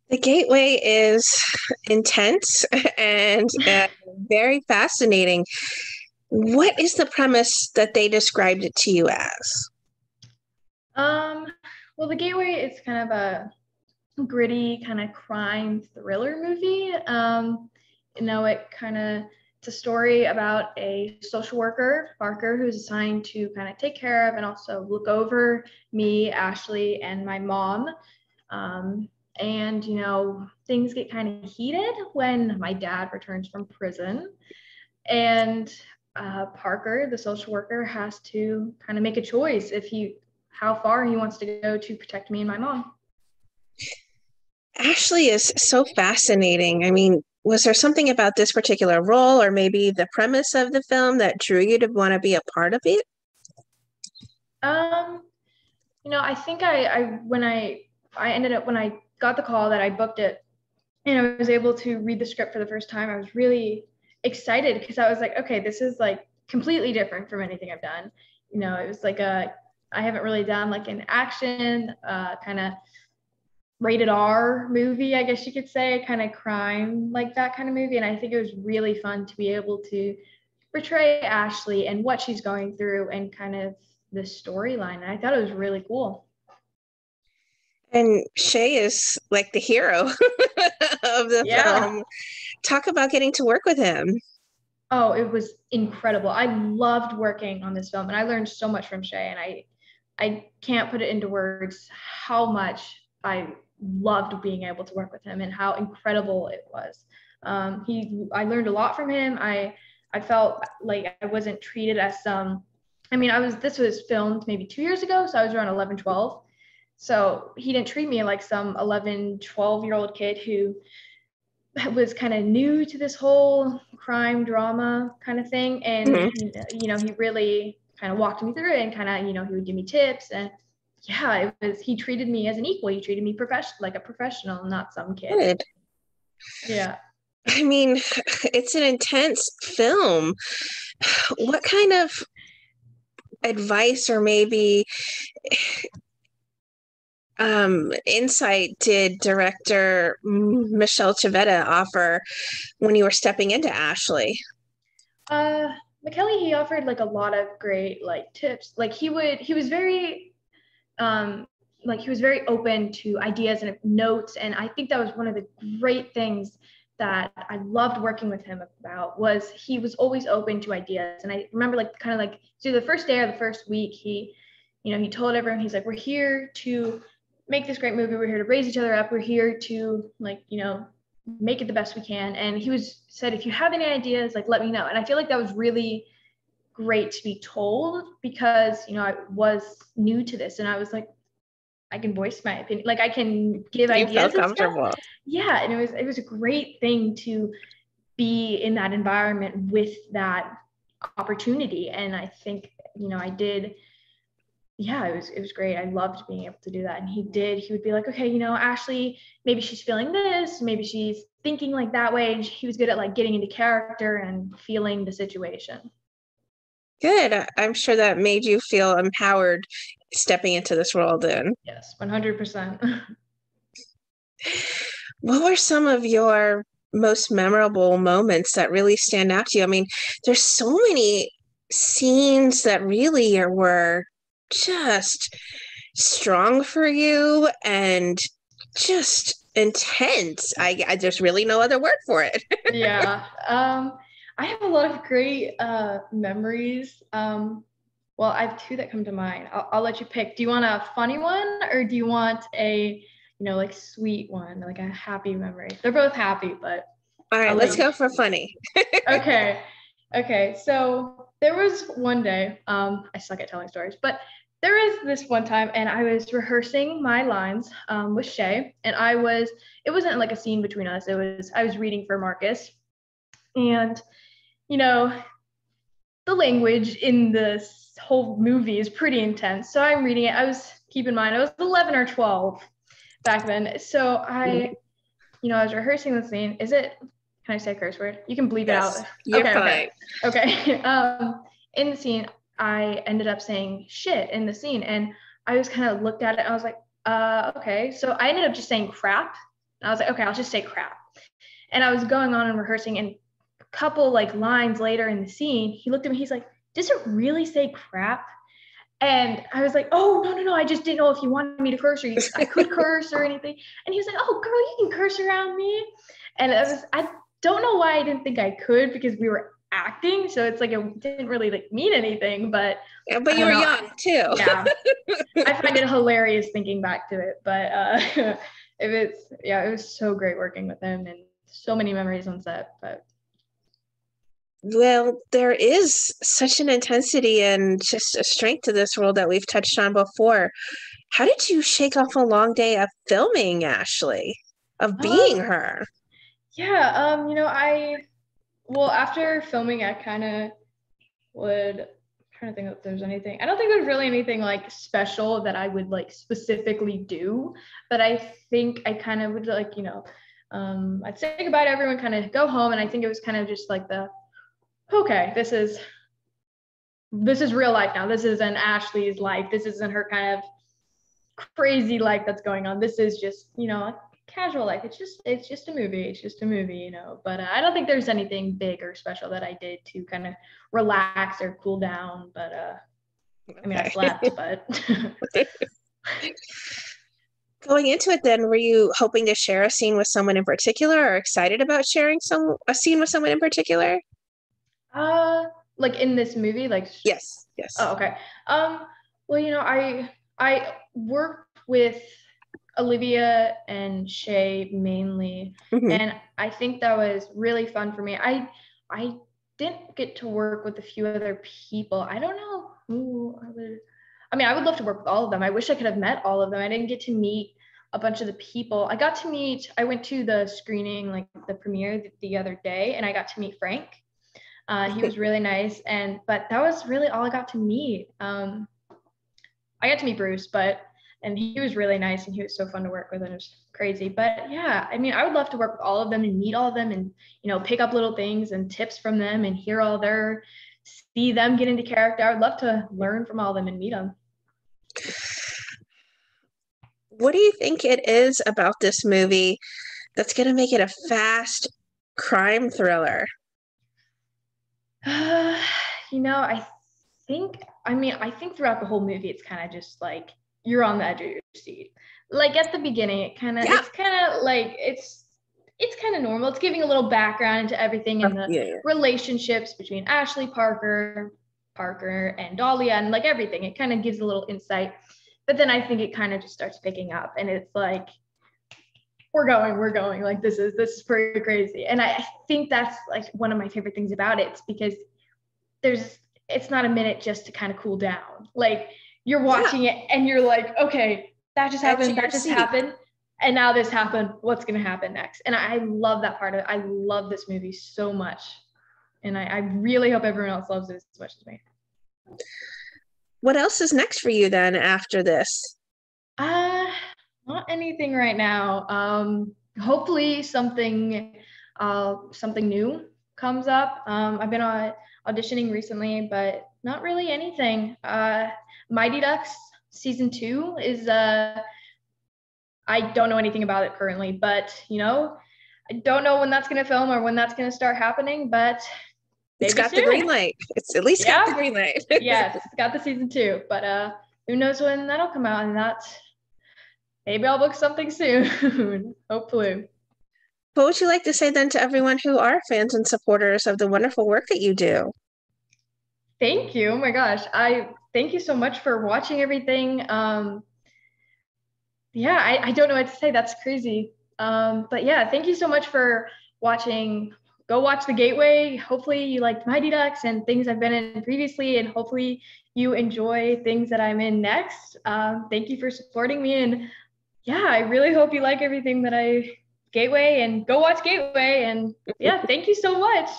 The Gateway is intense and very fascinating. What is the premise that they described it to you as? Um, well, The Gateway is kind of a gritty kind of crime thriller movie. It kind of it's a story about a social worker, Barker, who's assigned to kind of take care of and also look over me, Ashley, and my mom. Um, and things get kind of heated when my dad returns from prison, and Parker, the social worker, has to kind of make a choice if he how far he wants to go to protect me and my mom. Ashley is so fascinating. I mean, was there something about this particular role or maybe the premise of the film that drew you to want to be a part of it? Um, I think I ended up when I got the call that I booked it and I was able to read the script for the first time, I was really excited because I was like, okay, this is like completely different from anything I've done. It was like I haven't really done like an action kind of rated R movie, I guess you could say, kind of crime like that kind of movie. And I think it was really fun to be able to portray Ashley and what she's going through and kind of the storyline. And I thought it was really cool. And Shay is like the hero of the Yeah. film. Talk about getting to work with him. Oh, it was incredible. I loved working on this film and I learned so much from Shay, and I can't put it into words how much I loved being able to work with him and how incredible it was. I learned a lot from him. I felt like I wasn't treated as some. I mean, this was filmed maybe 2 years ago, so I was around 11, 12. So he didn't treat me like some 11, 12-year-old kid who was kind of new to this whole crime drama kind of thing. And, Mhm. he really kind of walked me through it and kind of, he would give me tips. And yeah, he treated me as an equal. He treated me like a professional, not some kid. Good. Yeah. I mean, it's an intense film. What kind of advice or maybe insight did director Michelle Chavetta offer when you were stepping into Ashley? Uh, McKelly, he offered like a lot of great like tips. Like um, he was very open to ideas and notes. And I think that was one of the great things that I loved working with him about, was he was always open to ideas. And I remember like kind of like through the first day or the first week, he told everyone, he's like, we're here to make this great movie. We're here to raise each other up. We're here to like, make it the best we can. And he said, if you have any ideas, like let me know. And I feel like that was really great to be told because, I was new to this and I was like, I can voice my opinion, like I can give You felt ideas and stuff. comfortable. Yeah, and it was a great thing to be in that environment with that opportunity, and I think I did. Yeah, it was great. I loved being able to do that, and he would be like, okay, Ashley, maybe she's feeling this, maybe she's thinking like that way, and he was good at like getting into character and feeling the situation. Good. I'm sure that made you feel empowered stepping into this role then. Yes, 100%. What were some of your most memorable moments that really stand out to you? I mean, there's so many scenes that really were just strong for you and just intense. There's really no other word for it. Yeah. I have a lot of great memories. Well, I have two that come to mind. I'll let you pick. Do you want a funny one or do you want a, like sweet one, like a happy memory? They're both happy, but All right, I'll let let's you. go for funny. Okay. Okay. So there was one day, I suck at telling stories, but there was this one time and I was rehearsing my lines with Shay, and it wasn't like a scene between us. I was reading for Marcus, and you know, the language in this whole movie is pretty intense. So I'm reading it. Keep in mind, I was 11 or 12 back then. So I was rehearsing the scene. Can I say a curse word? You can bleep it out. Yes, you're Okay, fine. okay. In the scene, I ended up saying shit in the scene. And I was kind of looked at it. And I was like, okay. So I ended up just saying crap. And I was like, okay, I'll just say crap. And I was going on and rehearsing, and a couple like lines later in the scene, he looked at me, he's like, does it really say crap? And I was like, oh, no, I just didn't know if you wanted me to curse or I could curse or anything. And he was like, oh, girl, you can curse around me. And I don't know why I didn't think I could, because we were acting. So it's like, it didn't really like mean anything, but Yeah, but you were young too. Yeah. I find it hilarious thinking back to it, but it was so great working with him, and so many memories on set. But Well, there is such an intensity and just a strength to this role that we've touched on before. How did you shake off a long day of filming, Ashley, of being her? yeah, after filming, I kind of would trying to think if there's anything. I don't think there's really anything like special that I would like specifically do, but I think I kind of would like, I'd say goodbye to everyone, kind of go home, and I think it was kind of just like okay, this is real life now. This isn't Ashley's life. This isn't her kind of crazy life that's going on. This is just, casual life. It's just a movie. It's just a movie, But I don't think there's anything big or special that I did to kind of relax or cool down. But I mean, I slept, but. Going into it then, were you hoping to share a scene with someone in particular, or excited about sharing a scene with someone in particular? Like in this movie, like. Yes. Oh, okay. Well, I worked with Olivia and Shay mainly, and I think that was really fun for me. I didn't get to work with a few other people. I don't know who I would. I mean, I would love to work with all of them. I wish I could have met all of them. I didn't get to meet a bunch of the people. I went to the screening, like the premiere the other day, and I got to meet Frank. He was really nice, but that was really all I got to meet. I got to meet Bruce, and he was really nice, and he was so fun to work with, and it was crazy. But yeah, I mean, I would love to work with all of them and meet all of them, and pick up little things and tips from them, and see them get into character. I would love to learn from all of them and meet them. What do you think it is about this movie that's going to make it a fast crime thriller? I think throughout the whole movie, it's kind of just like you're on the edge of your seat. Like at the beginning, it's kind of like it's kind of normal. It's giving a little background into everything and the relationships between Ashley Parker and Dahlia, and like everything. It kind of gives a little insight. But then I think it kind of just starts picking up, and it's like we're going. Like this is pretty crazy. And I think that's like one of my favorite things about it. It's because it's not a minute just to kind of cool down. Like you're watching it and you're like, okay, that just happened. And now this happened. What's going to happen next? And I love that part of it. I love this movie so much. And I really hope everyone else loves it as much as me. What else is next for you then after this? Not anything right now. Hopefully something new comes up. I've been auditioning recently, but not really anything. Mighty Ducks season 2 is I don't know anything about it currently, but I don't know when that's going to film or when that's going to start happening, but it's got the green light. It's at least got the green light. Yes, it's got the season 2, but who knows when that'll come out, and maybe I'll book something soon. Hopefully. What would you like to say then to everyone who are fans and supporters of the wonderful work that you do? Thank you. Oh my gosh. I thank you so much for watching everything. Yeah, I don't know what to say. That's crazy. But yeah, thank you so much for watching. Go watch The Gateway. Hopefully you liked Mighty Ducks and things I've been in previously, and hopefully you enjoy things that I'm in next. Thank you for supporting me, and yeah, I really hope you like everything that Gateway, and go watch Gateway, and yeah, thank you so much.